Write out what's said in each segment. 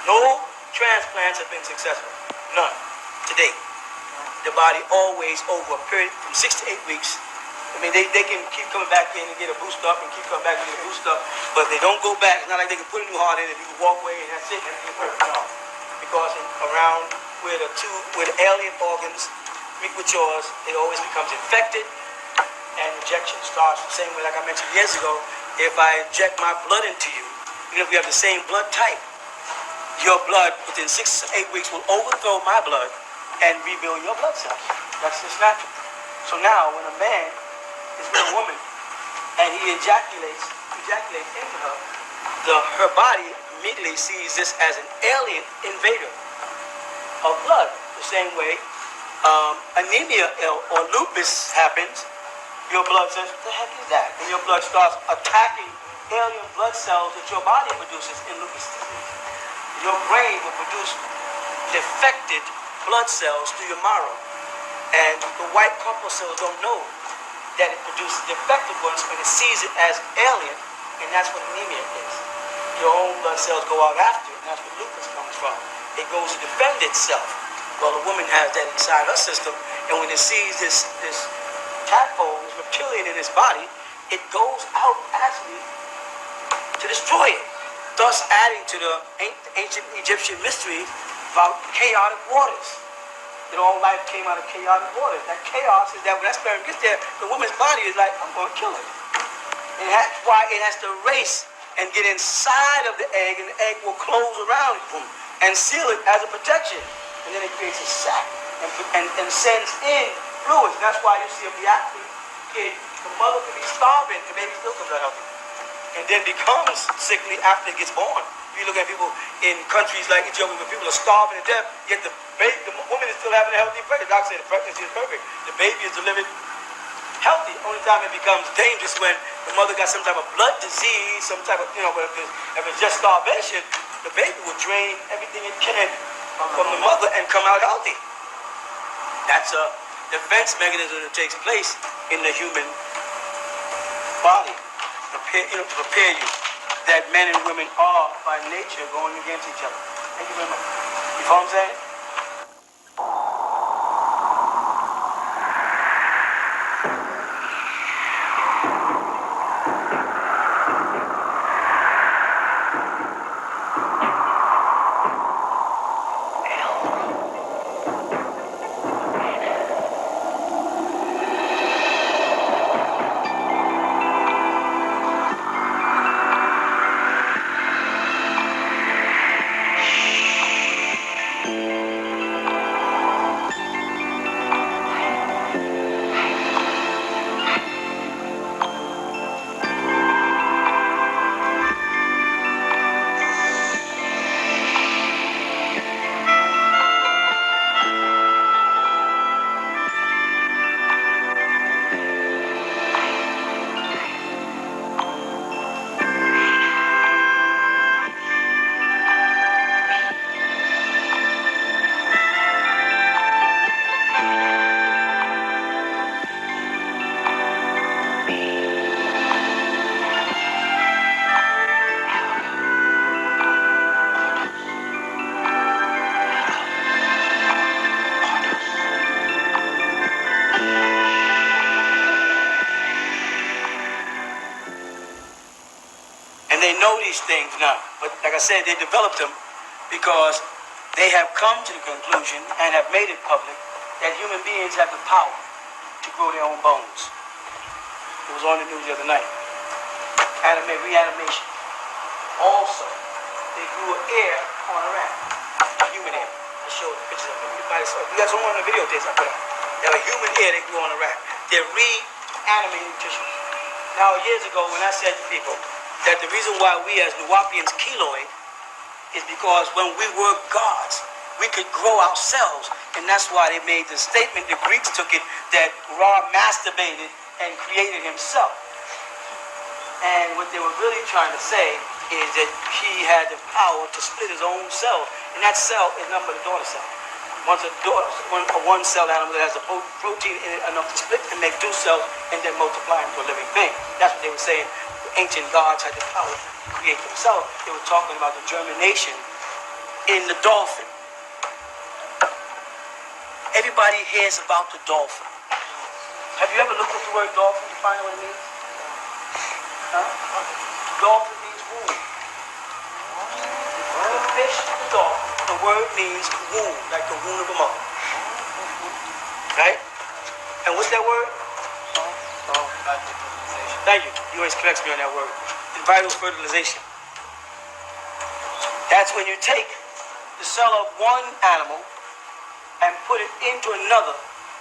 No transplants have been successful. None. To date. The body always, over a period from 6 to 8 weeks. I mean, they can keep coming back in and get a boost up and keep coming back and get a boost up, but they don't go back. It's not like they can put a new heart in and you can walk away and that's it. And it's perfect. No. Because around where the alien organs meet with yours, it always becomes infected, and rejection starts the same way. Like I mentioned years ago, if I inject my blood into you, even if we have the same blood type, your blood within 6 to 8 weeks will overthrow my blood and rebuild your blood cells. That's just natural. So now, when a man is with a woman and he ejaculates into her, her body immediately sees this as an alien invader of blood. The same way anemia or lupus happens, your blood says, what the heck is that? And your blood starts attacking alien blood cells that your body produces in lupus disease. Your brain will produce defected blood cells through your marrow. And the white corpuscle cells don't know that it produces defective ones when it sees it as alien, and that's what anemia is. Your own blood cells go out after it, and that's where lupus comes from. It goes to defend itself. Well, the woman has that inside her system, and when it sees this tadpole, this reptilian in its body, it goes out actually to destroy it, thus adding to the ancient Egyptian mystery about chaotic waters. All life came out of chaotic waters. That chaos is that when that sperm gets there, the woman's body is like, I'm going to kill it. And that's why it has to race and get inside of the egg, and the egg will close around it and seal it as a protection. And then it creates a sac and sends in fluids. And that's why you see a athlete kid, the mother could be starving, the baby still comes out healthy, and then becomes sickly after it gets born. You look at people in countries like Ethiopia where people are starving to death, yet the woman is still having a healthy pregnancy. The doctor said the pregnancy is perfect. The baby is delivered healthy. Only time it becomes dangerous when the mother got some type of blood disease, some type of, if it's just starvation, the baby will drain everything it can from the mother and come out healthy. That's a defense mechanism that takes place in the human body. To prepare you that men and women are by nature going against each other. Thank you very much. You know what I'm saying? These things now, but like I said, they developed them because they have come to the conclusion and have made it public that human beings have the power to grow their own bones. It was on the news the other night. Reanimation. Also, they grew air on a rat, human air. I showed the pictures of it. You guys saw one of the videotapes I put out. They have human air they grew on a rat. They're reanimating tissue. Now, years ago, when I said to people that the reason why we as Nuwapians keloid is because when we were gods, we could grow ourselves. And that's why they made the statement, the Greeks took it, that Ra masturbated and created himself. And what they were really trying to say is that he had the power to split his own cell. And that cell is nothing but a daughter cell. Once a one-cell animal that has a protein in it enough to split and make two cells and then multiply into a living thing. That's what they were saying. Ancient gods had the power to create themselves. They were talking about the germination in the dolphin. Everybody hears about the dolphin. Have you ever looked up the word dolphin to find out what it means? Huh? Dolphin means womb. The fish, the dolphin, the word means womb, like the womb of a mother. Right? And what's that word? Thank you. You always correct me on that word. Vital fertilization. That's when you take the cell of one animal and put it into another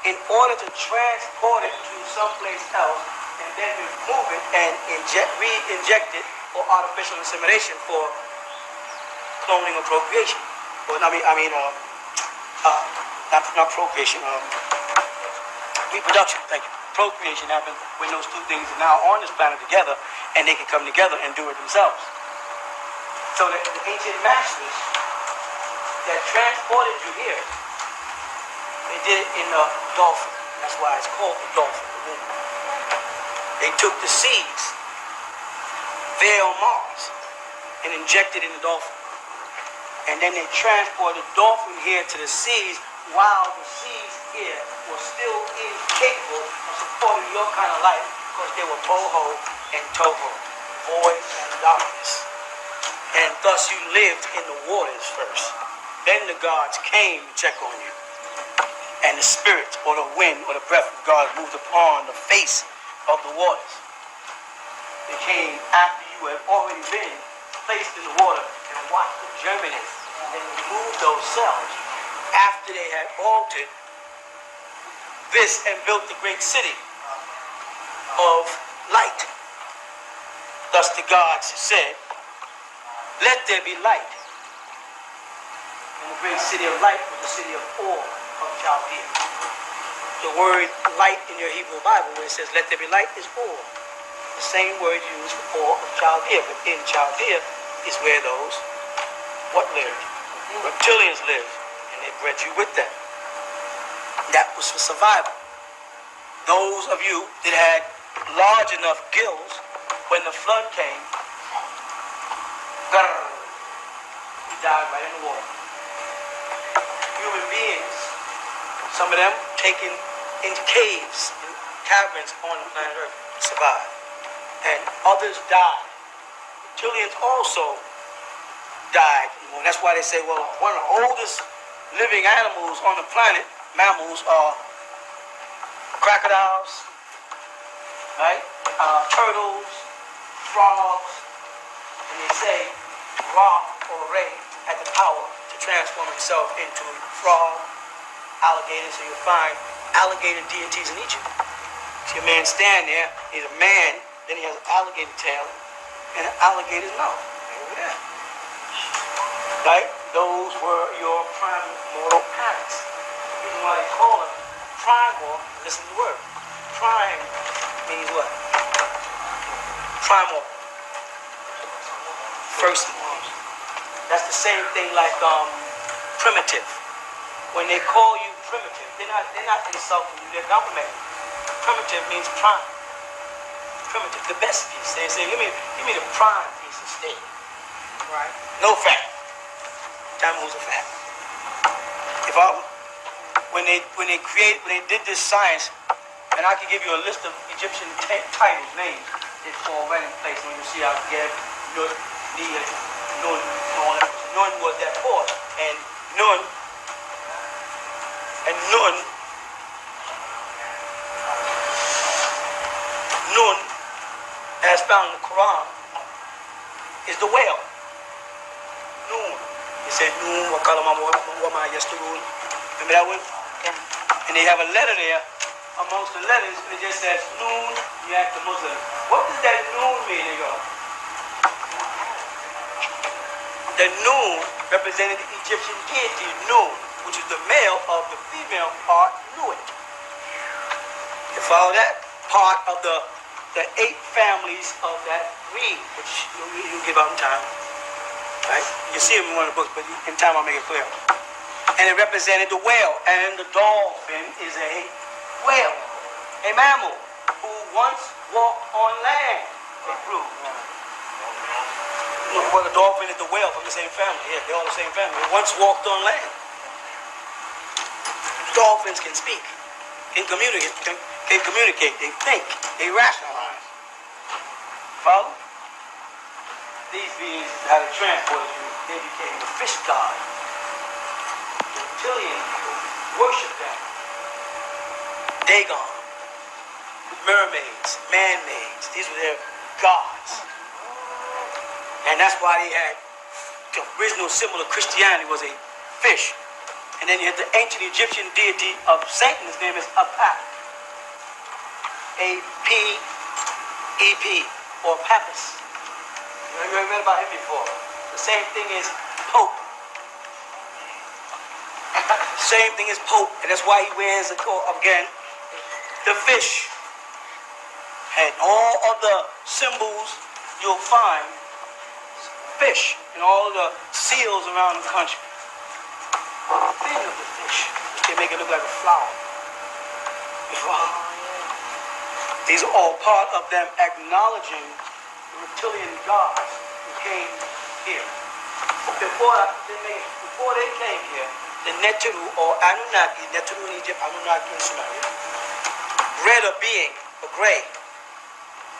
in order to transport it to someplace else and then remove it and re-inject it for artificial insemination for cloning or procreation. Or not procreation, reproduction. Thank you. Procreation happens when those two things are now on this planet together and they can come together and do it themselves. So the ancient masters that transported you here, they did it in the dolphin. That's why it's called the dolphin. They took the seeds there on Mars and injected in the dolphin. And then they transported the dolphin here to the seas while the seas here were still incapable of supporting your kind of life because they were boho and toho, void and darkness. And thus you lived in the waters first. Then the gods came to check on you. And the spirit or the wind or the breath of God moved upon the face of the waters. They came after you had already been placed in the water and watched them germinate. And then removed those cells after they had altered this and built the great city of light. Thus the gods said, let there be light. And the great city of light was the city of Or of Chaldea. The word light in your Hebrew Bible, where it says let there be light, is Or. The same word used for Or of Chaldea, but in Chaldea is where those what lived? Reptilians lived, and they bred you with them. That was for survival. Those of you that had large enough gills when the flood came, you died right in the water. Human beings, some of them taken into caves and caverns on the planet Earth to survive. And others died. Reptilians also died. And that's why they say, well, one of the oldest living animals on the planet, mammals, are crocodiles, right? Turtles, frogs, and they say Ra or Ray had the power to transform himself into frog, alligator, so you'll find alligator deities in Egypt. See a man stand there, he's a man, then he has an alligator tail and an alligator's mouth. Yeah. Right? Those were your primordial parents. The reason why they call them primal, listen to the word. Prime means what? Primal. First. That's the same thing like primitive. When they call you primitive, they're not insulting you, they're complimenting you. Primitive means prime. Primitive, the best piece. They say, give me the prime piece of steak. Right. No fat. Tell me who's a fat. When they did this science, and I can give you a list of Egyptian titles, names, it's all right in place. When you see how Geb, Nun, Nia, Nun, and all that. Nun was that fourth, and Nun as found in the Quran, is the whale. Nun. He said, Nun, wa kalama wa ma yasturun. Remember that one? Yeah. And they have a letter there. Amongst the letters, it just says, Nun, you ask the Muslim. What does that Nun mean? They go. The Nun represented the Egyptian deity Nun, which is the male of the female part, Nuit. You follow that? Part of the 8 families of that reed, which you give out in time. Right? You see them in one of the books, but in time I'll make it clear. And it represented the whale, and the dolphin is a whale, a mammal who once walked on land. It proved. Well, the dolphin and the whale from the same family. Yeah, they're all the same family. They once walked on land. Dolphins can speak, can communicate, they think, they rationalize. Follow? These beings had a transport you, they became the fish god. The reptilian people worship them. Dagon, mermaids, man-maids, these were their gods. And that's why they had the original symbol of Christianity was a fish. And then you had the ancient Egyptian deity of Satan, his name is Apap. A-P-E-P, or Papus. You ever read about him before? The same thing is Pope. Same thing as Pope, and that's why he wears, again, the fish. And all of the symbols you'll find, fish, and all the seals around the country. Fin of the fish, they make it look like a flower. These are all part of them acknowledging the reptilian gods who came here. Before they came here, the Neteru or Anunnaki, Neteru in Egypt, Anunnaki in Sumeria, bred a being, a gray,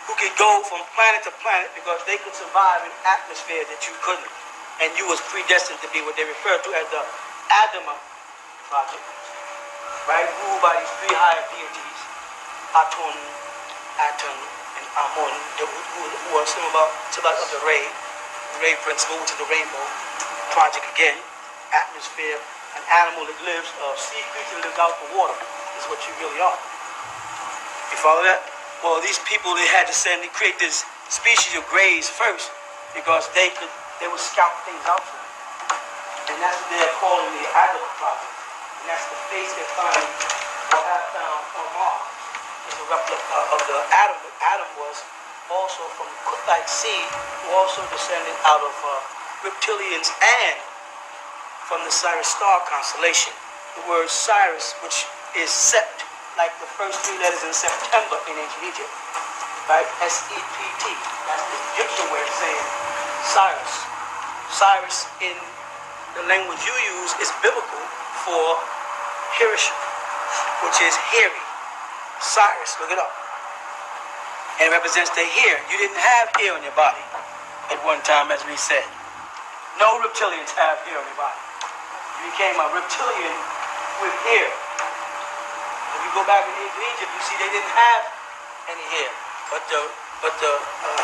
who could go from planet to planet because they could survive an atmosphere that you couldn't. And you was predestined to be what they refer to as the Adama project, right? Ruled by these three higher deities, Atun, and Amun, who are similar of the Ray principle, which is the rainbow project again, atmosphere, an animal that lives, a sea creature that lives out the water, is what you really are. You follow that? Well, these people, they had to create this species of grays first because they would scout things out for them. And that's what they're calling the Adam project. And that's the face they find or have found on Mars. It's a replica of the Adam. Adam was also from Kuthite seed, who also descended out of reptilians and from the Sirius star constellation. The word Sirius, which is Sept, like the first three letters in September in ancient Egypt, right? S-E-P-T. That's the Egyptian way of saying Cyrus. Cyrus in the language you use is biblical for Hirish, which is hairy. Cyrus, look it up. And it represents the hair. You didn't have hair on your body at one time, as we said. No reptilians have hair on your body. You became a reptilian with hair. If you go back in Egypt, you see they didn't have any hair. But the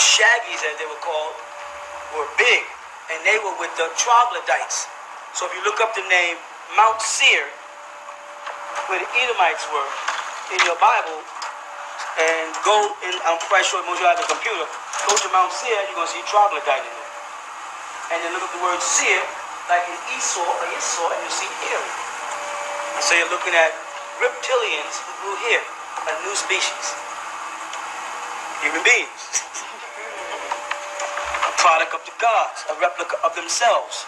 shaggies, as they were called, were big. And they were with the troglodytes. So if you look up the name Mount Seir, where the Edomites were, in your Bible, and go in, I'm quite sure most of you have a computer, go to Mount Seir, you're going to see troglodyte in there. And then look up the word Seir, like in Esau, and you see Eri. And so you're looking at reptilians who grew here, a new species. Human beings. A product of the gods, a replica of themselves.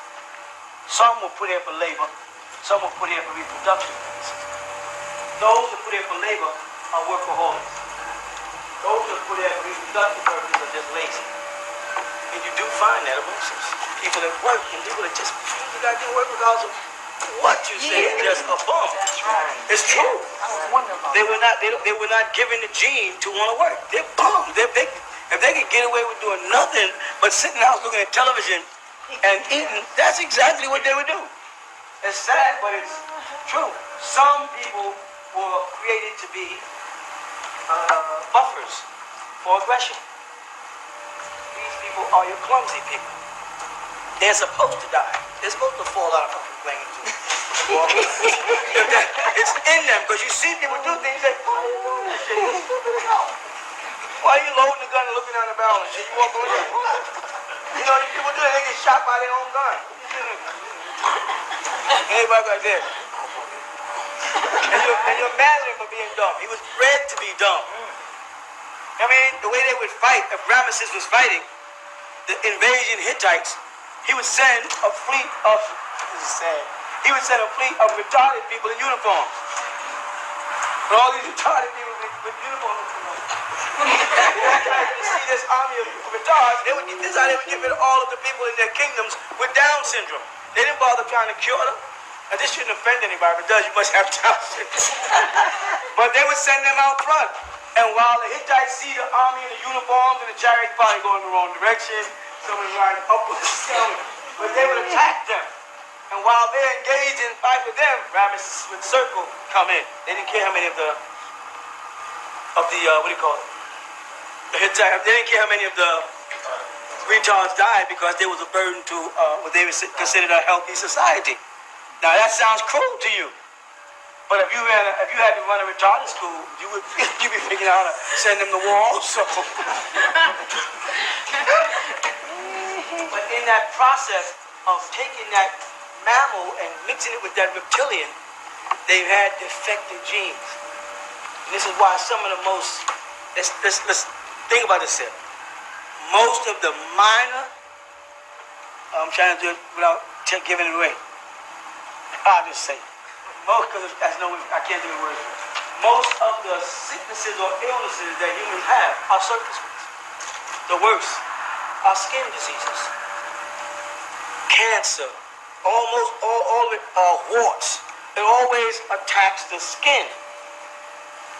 Some were put here for labor, some were put here for reproduction. Those who put here for labor are workaholics. Those who put here for reproductive purposes are just lazy. And you do find that amongst us. People that work and people that just refuse to goddamn work because of what you say is just a bum. That's right. It's true. I was wondering about They were not given the gene to want to work. They're bums. If they could get away with doing nothing but sitting out looking at television and eating, that's exactly what they would do. It's sad, but it's true. Some people were created to be buffers for aggression. These people are your clumsy people. They're supposed to die. They're supposed to fall out of fucking planes. It's in them, because you see people do things like, why are you doing this shit? Why are you loading the gun and looking down the barrel and shit? You walk over there. You know, these people do that, they get shot by their own gun. Anybody right there? And you're mad at him for being dumb. He was bred to be dumb. I mean, the way they would fight, if Ramesses was fighting the invasion Hittites, he would send a fleet of, this is sad, he would send a fleet of retarded people in uniforms. And all these retarded people with uniforms. You see this army of retards, they would get this out, they would get rid of all of the people in their kingdoms with Down syndrome. They didn't bother trying to cure them. And this shouldn't offend anybody, but it does, you must have Down syndrome. But they would send them out front. And while the Hittites see the army in the uniforms and the chariots probably going the wrong direction, someone riding up with the stone, but they would attack them. And while they're engaged in fight with them, Ramesses would circle come in. They didn't care how many of the what do you call it? The Hittites, they didn't care how many of the retards died because there was a burden to what they would consider a healthy society. Now that sounds cruel to you. But if you had to run a retarded school, you'd be figuring out how to send them to war also. But in that process of taking that mammal and mixing it with that reptilian, they've had defective genes. And this is why some of the most, let's think about this here. Most of the minor, I'm trying to do it without giving it away. I'll just say it. Most, because I can't do the word. Most of the sicknesses or illnesses that humans have are surface ones. The worst are skin diseases, cancer, almost all of it are warts. It always attacks the skin.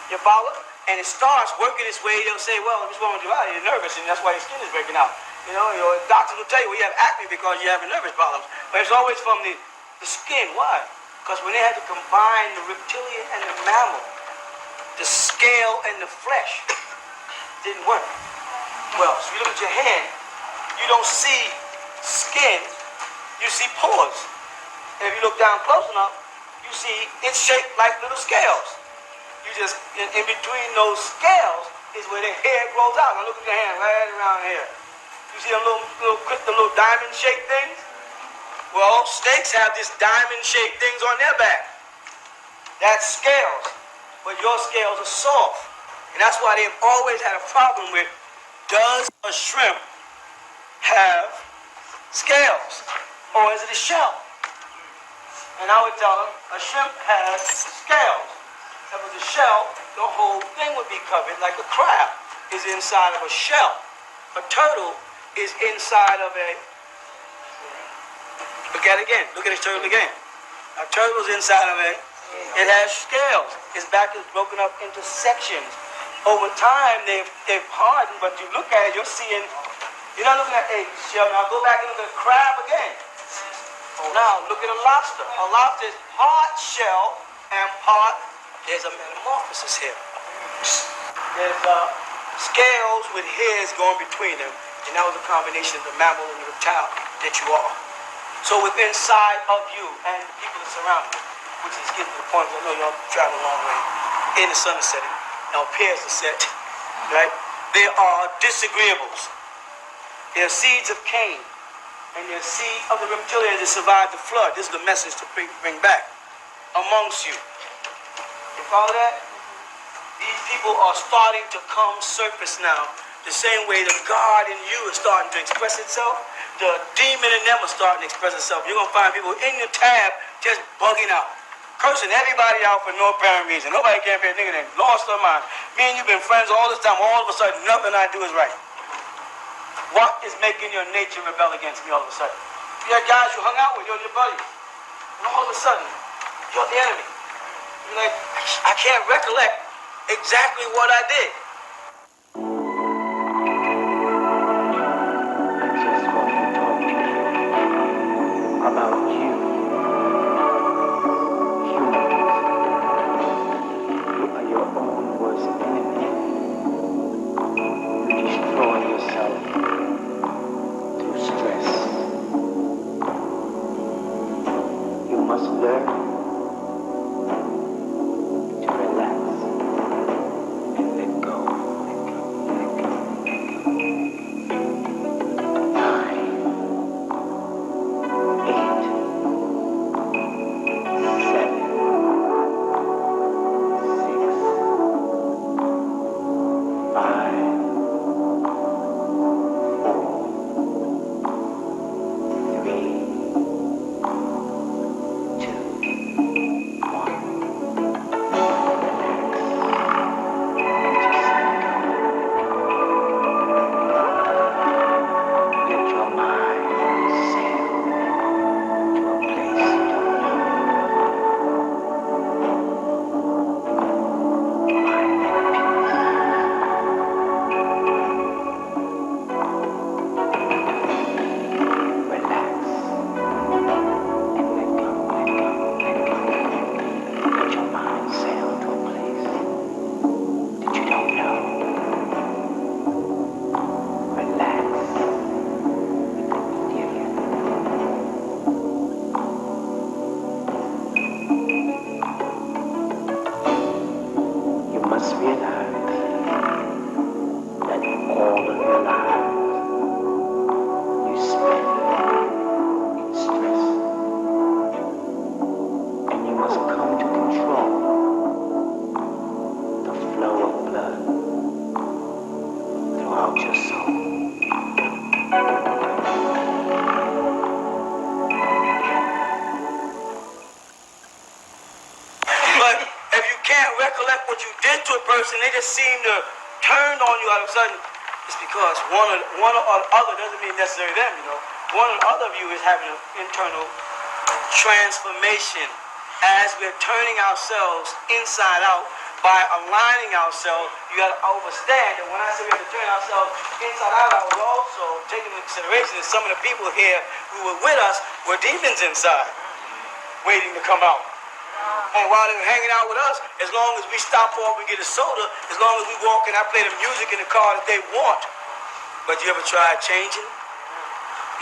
You follow? And it starts working its way. They'll say, well, what's wrong with you? You're nervous, and that's why your skin is breaking out. Your doctors will tell you, well, you have acne because you're having nervous problems. But it's always from the skin. Why? Because when they had to combine the reptilian and the mammal, the scale and the flesh didn't work. Well, so you look at your hand, you don't see skin, you see pores. And if you look down close enough, you see it's shaped like little scales. You just, in between those scales is where the hair grows out. Now look at your hand right around here. You see them little diamond-shaped things? Well, snakes have this diamond-shaped things on their back. That's scales. But your scales are soft. And that's why they've always had a problem with, does a shrimp have scales? Or is it a shell? And I would tell them, a shrimp has scales. If it was a shell, the whole thing would be covered like a crab is inside of a shell. A turtle is inside of a... Look at it again. Look at this turtle again. A turtle's inside of it. It has scales. Its back is broken up into sections. Over time, they've hardened, but you look at it, you're seeing, you're not looking at a shell. Now go back and look at a crab again. Now look at a lobster. A lobster is part shell and part, there's a metamorphosis here. There's scales with hairs going between them, and that was a combination of the mammal and the reptile that you are. So within inside of you and the people that surround you, which is getting to the point where I know y'all travel a long way, in the sun is setting, now appears to set, right? There are disagreeables. There are seeds of Cain, and there are seeds of the reptilians that survived the flood. This is the message to bring back amongst you. You follow that? These people are starting to come surface now, the same way the God in you is starting to express itself. The demon in them are starting to express itself. You're going to find people in the tab just bugging out, cursing everybody out for no apparent reason. Nobody can be a nigga that lost their mind. Me and you've been friends all this time. All of a sudden, nothing I do is right. What is making your nature rebel against me all of a sudden? You had guys you hung out with, you're your buddies. And all of a sudden, you're the enemy. You're like, I can't recollect exactly what I did. About you, humans. You are your own worst enemy. You destroy yourself through stress. You must learn to relax and let go. what you did to a person, they just seem to turn on you all of a sudden, it's because one or the other doesn't mean necessarily them, you know. One or the other of you is having an internal transformation as we're turning ourselves inside out by aligning ourselves. You got to understand that when I say we have to turn ourselves inside out, I was also taking into consideration that some of the people here who were with us were demons inside, waiting to come out. And while they were hanging out with us, as long as we stop off and get a soda, as long as we walk and I play the music in the car that they want. But you ever tried changing?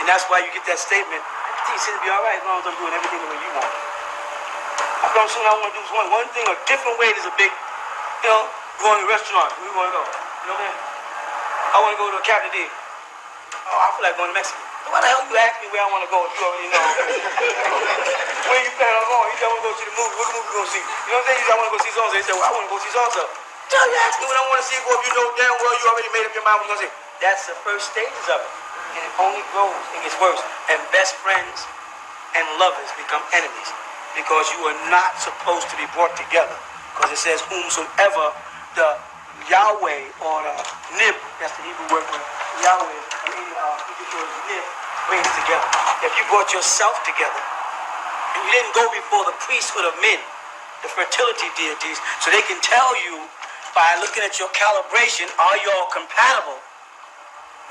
And that's why you get that statement, everything seems to be all right as long as I'm doing everything the way you want. I don't see what I want to do is one thing, a different way. There's a big, you know, going to a restaurant. Where we want to go? You know what I mean? I want to go to a cafeteria. Oh, I feel like going to Mexico. Why the hell you ask me where I want to go if you already know? Where you plan on going? You say I want to go see the movie. What movie you going to see? You know what I'm saying? You say I want to go see so-and-so. They say, well, I want to go see so-and-so. Tell you ask me what I want to see, boy, if you know damn well you already made up your mind what you're going to see. That's the first stages of it. And it only grows. It gets worse. And best friends and lovers become enemies because you are not supposed to be brought together. Because it says, whomsoever the Yahweh or the Nib, that's the Hebrew word for Yahweh, Nib, brings together. If you brought yourself together and you didn't go before the priesthood of men, the fertility deities, so they can tell you by looking at your calibration, are y'all compatible?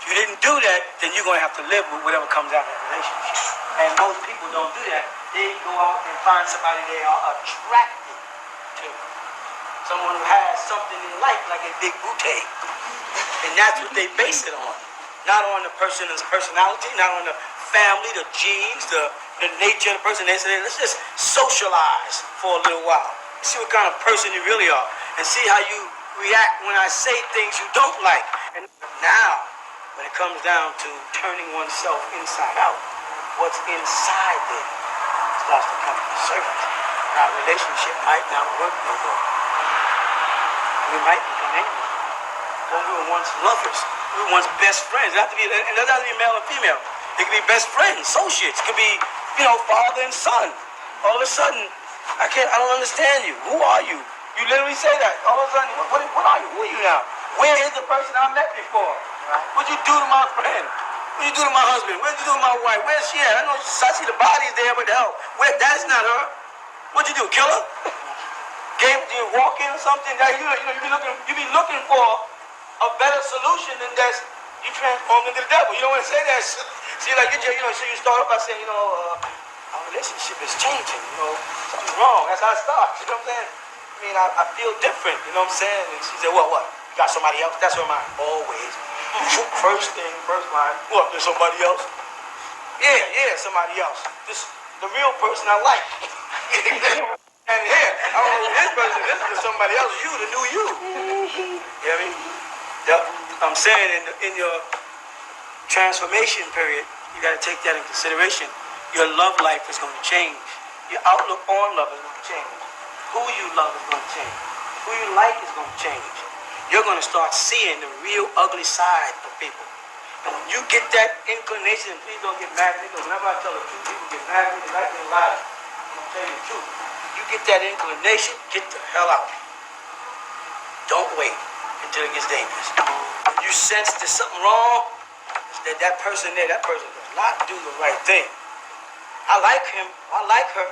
If you didn't do that, then you're going to have to live with whatever comes out of that relationship. And most people don't do that. They go out and find somebody they are attracted to. Someone who has something in life, like a big bouquet. And that's what they base it on. Not on the person's personality, not on the family, the genes, the nature of the person. They say, let's just socialize for a little while. See what kind of person you really are. And see how you react when I say things you don't like. And now, when it comes down to turning oneself inside out, what's inside there starts to come to the surface. Our relationship might not work no more. We might become enemies. When we were once lovers, we were once best friends. It doesn't have to be male or female. It could be best friends, associates. It could be, father and son. All of a sudden, I don't understand you. Who are you? You literally say that. All of a sudden, what are you? Who are you now? Where is the person I met before? What'd you do to my friend? What'd you do to my husband? What'd you do to my wife? Where's she at? I see the body's there, but the hell, that's not her. What'd you do? Kill her? Did you walk in or something? You be looking for a better solution than that. You transform into the devil. You don't want to say that. See, like so you start off by saying, our relationship is changing. Something's wrong. That's how it starts. You know what I'm saying? I mean, I feel different. You know what I'm saying? And she said, what? You got somebody else? That's her mind. Always. First line. What? There's somebody else? Yeah, somebody else. The real person I like. And here, I don't know this person. This is somebody else. You, the new you. You know what I mean? I'm saying in your transformation period, you got to take that in consideration. Your love life is going to change. Your outlook on love is going to change. Who you love is going to change. Who you like is going to change. You're going to start seeing the real ugly side of people. And when you get that inclination, and please don't get mad at me, because whenever I tell the truth, people get mad at me, they like me a lot. I'm going to tell you the truth. You get that inclination, get the hell out. Don't wait until it gets dangerous. When you sense there's something wrong, that person there, that person does not do the right thing. I like him, I like her.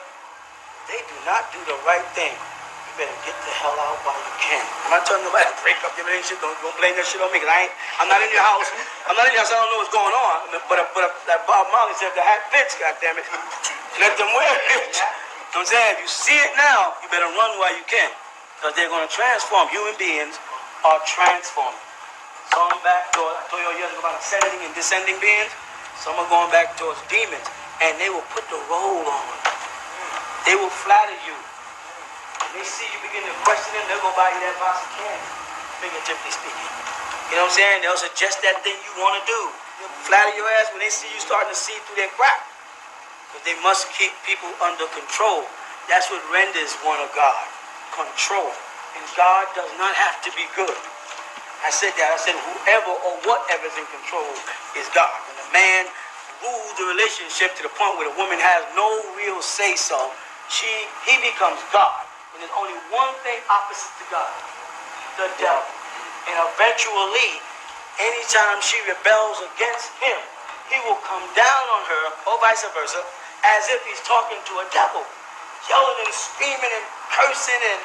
They do not do the right thing. You better get the hell out while you can. I'm not telling nobody to break up your relationship. Don't blame that shit on me, because I'm not in your house. I don't know what's going on. But like Bob Marley said, the hat fits, goddammit. Let them wear it. You know what I'm saying? If you see it now, you better run while you can. Because they're going to transform. Human beings are transforming. Some back towards, I told you years ago about ascending and descending beings. Some are going back towards demons. And they will put the role on. They will flatter you. When they see you begin to question them, they'll go buy you that box of candy, figuratively speaking. You know what I'm saying? They'll suggest that thing you want to do. They'll flatter your ass when they see you starting to see through their crack. But they must keep people under control. That's what renders one of God. Control. And God does not have to be good. I said that. I said whoever or whatever is in control is God. When a man rules the relationship to the point where the woman has no real say-so, he becomes God. And there's only one thing opposite to God, the devil. And eventually, anytime she rebels against him, he will come down on her, or vice versa, as if he's talking to a devil, yelling and screaming and cursing and,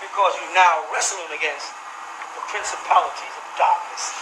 because you're now wrestling against the principalities of darkness.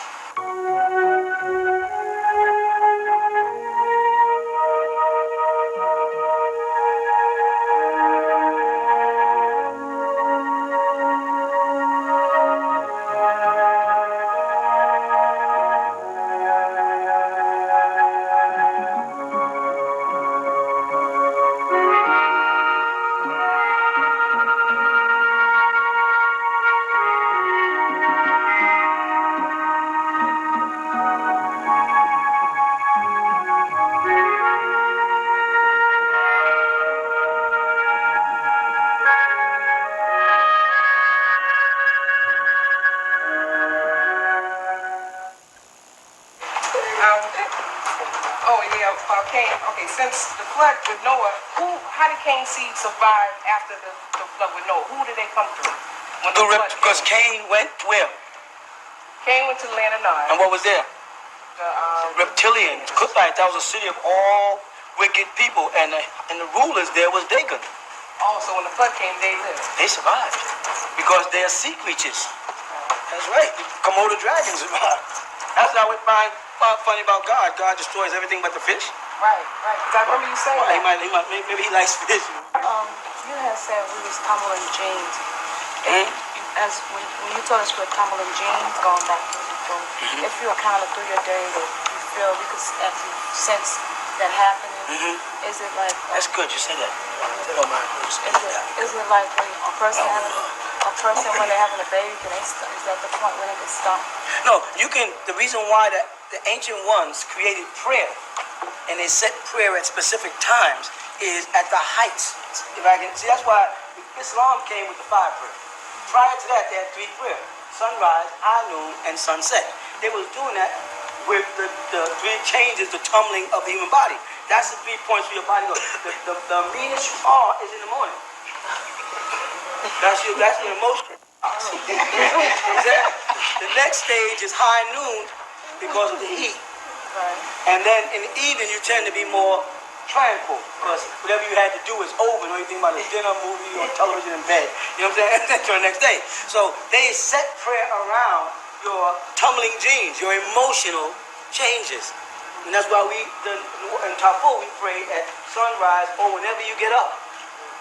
Cain. Okay, since the flood with Noah, how did Cain's seed survive after the flood with Noah? Who did they come through? Because Cain went where? Cain went to the land of Nod. And what was there? Reptilians, Cuthite. That was a city of all wicked people, and the rulers there was Dagon. Oh, so when the flood came, they lived. They survived because they are sea creatures. That's right. Komodo dragons survived. That's how we find funny about God. God destroys everything but the fish. Right. Because I remember you saying Well, that. maybe he likes fish. You had said we was tumbling jeans. As when you told us we're tumbling jeans, going back to the if you were kind of through your day that you feel we could actually sense that happening, is it like That's good. You said that. They don't mind. is it like when a person when they're having a baby, can they is that the point where they can stop? No, you can. The reason why the ancient ones created prayer and they set prayer at specific times is at the heights. If I can see, that's why Islam came with the 5 prayer. Prior to that, they had 3 prayers: sunrise, high noon, and sunset. They was doing that with the 3 changes, the tumbling of the human body. That's the 3 points where your body goes. The meanest you are is in the morning. That's your emotion. The next stage is high noon because of the heat. Right. And then in the evening, you tend to be more tranquil because whatever you had to do is over. You know anything about a dinner, movie, or television in bed. You know what I'm saying? Until the next day. So they set prayer around your tumbling genes, your emotional changes. And that's why in Tafur, we pray at sunrise or whenever you get up.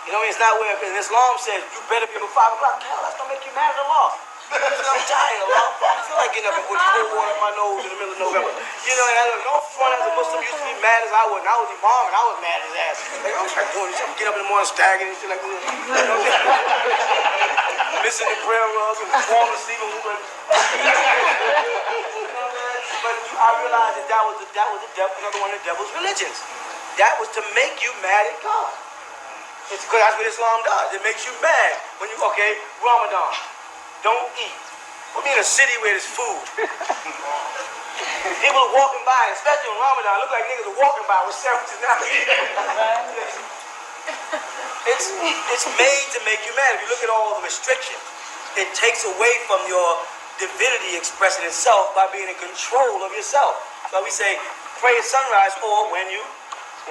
You know, it's not where in Islam says you better be up at 5 o'clock. Hell, that's gonna make you mad at Allah. I'm tired, Allah. I feel like getting up and putting cold water in my nose in the middle of November. You know, and I don't front as a Muslim used to be mad as I was. And I was Imam and I was mad as ass. Like, I'm trying to do this. I'm get up in the morning staggering and shit like this. You know, missing the prayer rugs and falling asleep and moving. But I realized that was the devil, another one of the devil's religions. That was to make you mad at God. It's because that's what Islam does. It makes you mad when Ramadan. Don't eat. Put me in a city where there's food. People are walking by, especially on Ramadan, look like niggas are walking by with sandwiches now. It's made to make you mad. If you look at all the restrictions, it takes away from your divinity expressing itself by being in control of yourself. So we say, pray at sunrise or when you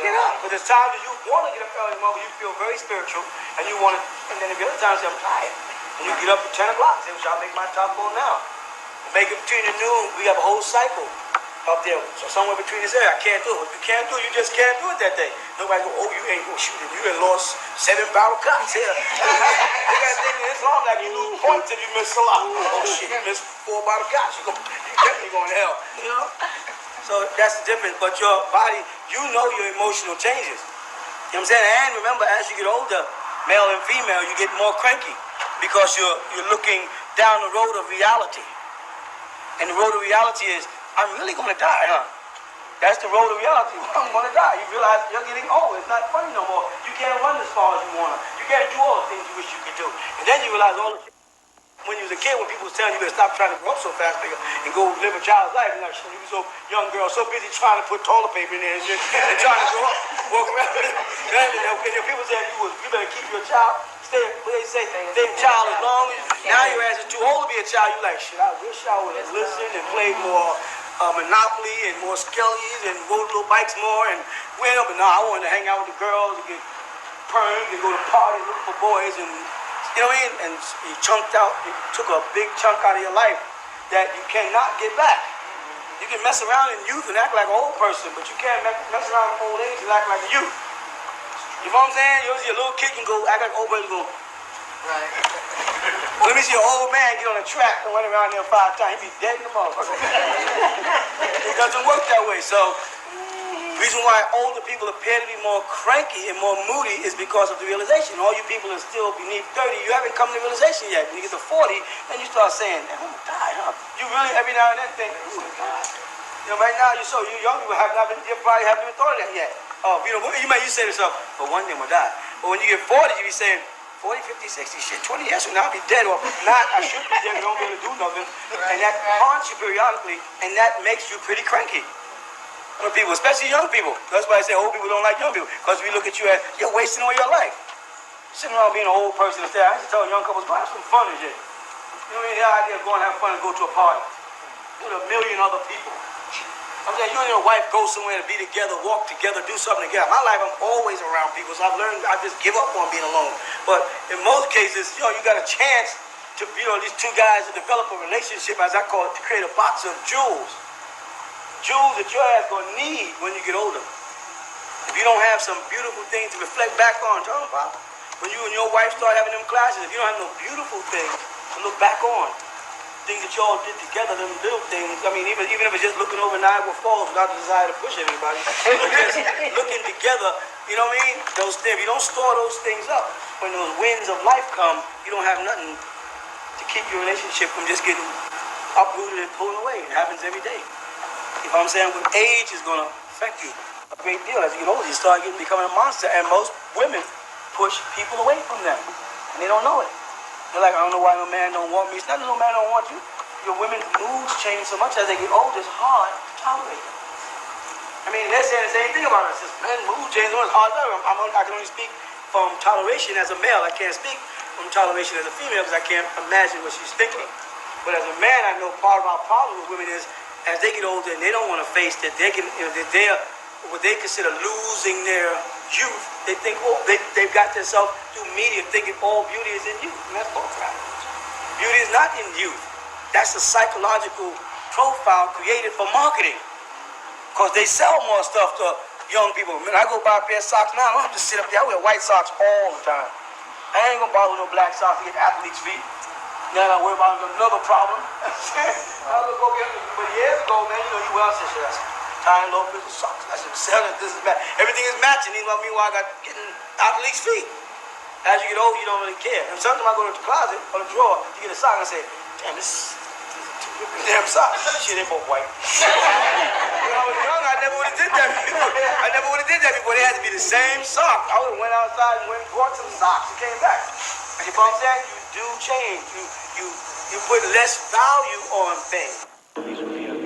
get up. But there's times that you want to get up early in the morning, you feel very spiritual, and you want to, and then the other times I'm tired. And you get up at 10 o'clock, say, shall I make my top goal now? Make it between the noon, we have a whole cycle up there. So somewhere between this area, I can't do it. If you can't do it, you just can't do it that day. Nobody go, oh, you ain't gonna shoot it. You done lost 7 barrel cuts here. They got things in Islam like you lose points if you miss a lot. Oh shit, you missed 4 barrel cuts. You definitely going to hell. You know? So that's the difference. But your body, you know your emotional changes. You know what I'm saying? And remember, as you get older, male and female, you get more cranky because you're looking down the road of reality. And the road of reality is, I'm really going to die, huh? That's the road of reality. I'm going to die. You realize you're getting old. It's not funny no more. You can't run as far as you want to. You can't do all the things you wish you could do. And then you realize all the shit when you was a kid, when people was telling you to stop trying to grow up so fast, nigga, and go live a child's life, and like, shit, you was so young girl, so busy trying to put toilet paper in there and shit, and trying to grow up, walk around. And people said you better keep your child, stay a child as long as. Now your ass is too old to be a child. You like, shit, I wish I would have listened and played more Monopoly and more Skellies and rode little bikes more and went up. But no, I wanted to hang out with the girls and get permed and go to parties, look for boys, and you know what I mean? And you chunked out, you took a big chunk out of your life that you cannot get back. You can mess around in youth and act like an old person, but you can't mess around in old age and act like a youth. You know what I'm saying? You see a little kid can go act like an old person, go. Right. Let me see an old man get on a track and run around there 5 times. He'd be dead in the motherfucker. It doesn't work that way. So, the reason why older people appear to be more cranky and more moody is because of the realization. All you people are still beneath 30. You haven't come to the realization yet. When you get to 40, then you start saying, "Man, I'm gonna die, huh?" You really every now and then think, "I'm gonna die." You know, right now you young people have not been. You probably haven't even thought of that yet. Oh, you say to yourself, "But one day I'm gonna die." But when you get 40, you be saying, 40, 50, 60, shit, 20 years from now I'll be dead, or not. I should be dead. I don't be able to do nothing, and that haunts you periodically, and that makes you pretty cranky. People, especially young people. That's why I say old people don't like young people, because we look at you as you're wasting away your life. Sitting around being an old person instead. I used to tell young couples, go have some fun and shit. You know what I mean? The idea of going to have fun and go to a party with a million other people. I'm saying you and your wife go somewhere to be together, walk together, do something together. My life, I'm always around people, so I've learned I just give up on being alone. But in most cases, you got a chance to, these two guys to develop a relationship, as I call it, to create a box of jewels. Jewels that your ass gonna need when you get older. If you don't have some beautiful things to reflect back on, tell them, Pop. When you and your wife start having them clashes, if you don't have no beautiful things to look back on, things that y'all did together, them little things. I mean, even if it's just looking over Niagara Falls without the desire to push everybody, just looking together, you know what I mean? Those things. If you don't store those things up, when those winds of life come, you don't have nothing to keep your relationship from just getting uprooted and pulled away. It happens every day. You know what I'm saying? With age is going to affect you a great deal. As you get older, you start becoming a monster, and most women push people away from them, and they don't know it. They're like, I don't know why no man don't want me. It's not that no man don't want you. Your women's moods change so much as they get older, it's hard to tolerate them. I mean, they're saying the same thing about us. Man, mood change, it's hard to tolerate. I can only speak from toleration as a male. I can't speak from toleration as a female because I can't imagine what she's thinking. But as a man, I know part of our problem with women is as they get older and they don't want to face that they can, that they're what they consider losing their youth. They think, oh, they've got themselves through media thinking all beauty is in youth. And that's bullcrap. Beauty is not in youth. That's a psychological profile created for marketing. Because they sell more stuff to young people. When I go buy a pair of socks now, I don't have to sit up there. I wear white socks all the time. I ain't gonna bother with no black socks to get athlete's feet. Now I worry about another problem. But years ago, man, you well said, shit, that's tying low business socks. I said, selling this is bad. Everything is matching. Meanwhile, I got getting athlete's feet. As you get older, you don't really care. And sometimes I go to the closet or the drawer to get a sock and I say, damn, this damn socks. Shit, they both white. When I was young, I never would have did that before. They had to be the same sock. I would have went outside and went and bought some socks and came back. You know what I'm saying? You do change. You put less value on things. Please reveal